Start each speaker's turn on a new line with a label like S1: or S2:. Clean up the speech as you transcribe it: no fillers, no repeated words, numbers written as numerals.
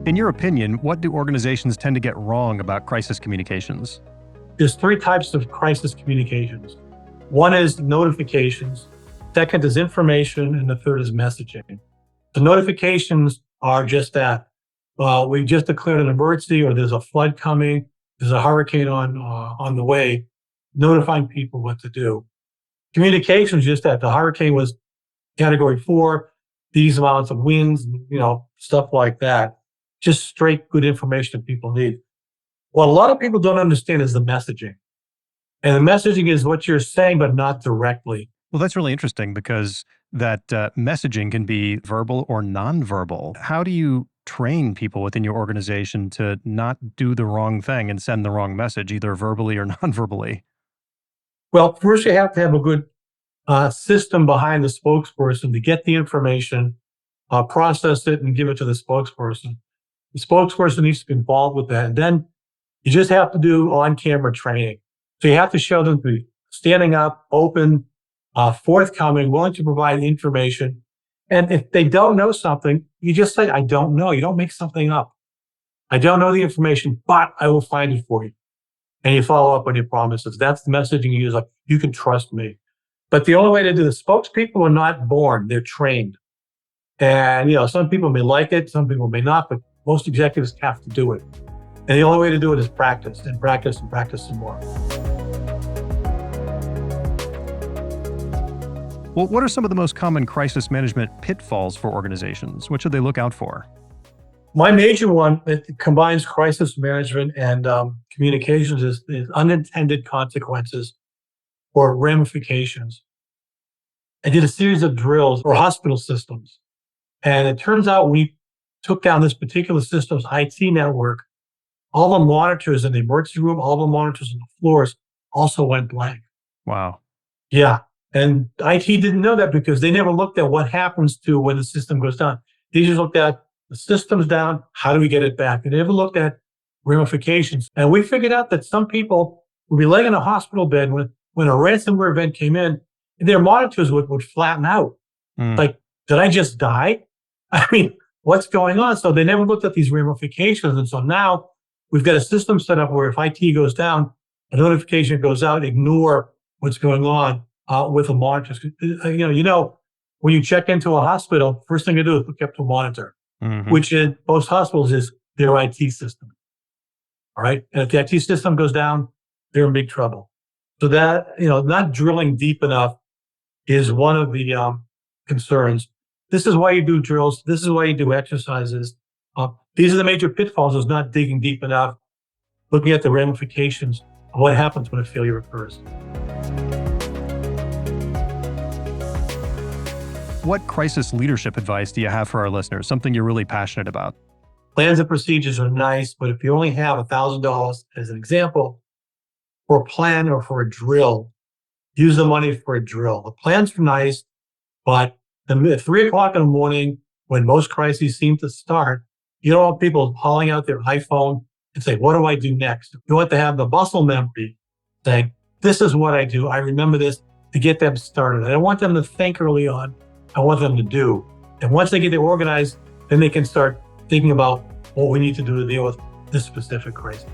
S1: In your opinion, what do organizations tend to get wrong about crisis communications?
S2: There's three types of crisis communications. One is notifications, second is information, and the third is messaging. The notifications are just that. We just declared an emergency, or there's a flood coming, there's a hurricane on the way, notifying people what to do. Communications, just that the hurricane was category 4, these amounts of winds, stuff like that. Just straight good information that people need. What a lot of people don't understand is the messaging. And the messaging is what you're saying, but not directly.
S1: Well, that's really interesting because that messaging can be verbal or nonverbal. How do you train people within your organization to not do the wrong thing and send the wrong message, either verbally or nonverbally?
S2: Well, first you have to have a good system behind the spokesperson to get the information, process it, and give it to the spokesperson. The spokesperson needs to be involved with that. And then you just have to do on-camera training. So you have to show them to be standing up, open, forthcoming, willing to provide information. And if they don't know something, you just say, I don't know. You don't make something up. I don't know the information, but I will find it for you. And you follow up on your promises. That's the messaging you use. Like, you can trust me. But the only way to do this, spokespeople are not born. They're trained. And, some people may like it. Some people may not, but most executives have to do it. And the only way to do it is practice and practice and practice some more.
S1: Well, what are some of the most common crisis management pitfalls for organizations? What should they look out for?
S2: My major one that combines crisis management and communications is unintended consequences or ramifications. I did a series of drills for hospital systems. And it turns out we took down this particular system's IT network. All the monitors in the emergency room, all the monitors on the floors also went blank.
S1: Wow.
S2: Yeah. And IT didn't know that because they never looked at what happens to when the system goes down. They just looked at the system's down. How do we get it back? They never looked at ramifications. And we figured out that some people would be laying in a hospital bed when a ransomware event came in, and their monitors would flatten out. Like, did I just die? I mean, what's going on? So they never looked at these ramifications. And so now we've got a system set up where if IT goes down, a notification goes out, ignore what's going on with the monitors. When you check into a hospital, first thing you do is look up to a monitor, which in most hospitals is their IT system. All right. And if the IT system goes down, they're in big trouble. So that, not drilling deep enough is one of the concerns. This is why you do drills. This is why you do exercises. These are the major pitfalls, is not digging deep enough, looking at the ramifications of what happens when a failure occurs.
S1: What crisis leadership advice do you have for our listeners? Something you're really passionate about?
S2: Plans and procedures are nice, but if you only have $1,000 as an example for a plan or for a drill, use the money for a drill. The plans are nice, but at 3:00 in the morning, when most crises seem to start, you don't want people hauling out their iPhone and say, what do I do next? You want to have the muscle memory saying, this is what I do. I remember this, to get them started. I don't want them to think early on. I want them to do. And once they get it organized, then they can start thinking about what we need to do to deal with this specific crisis.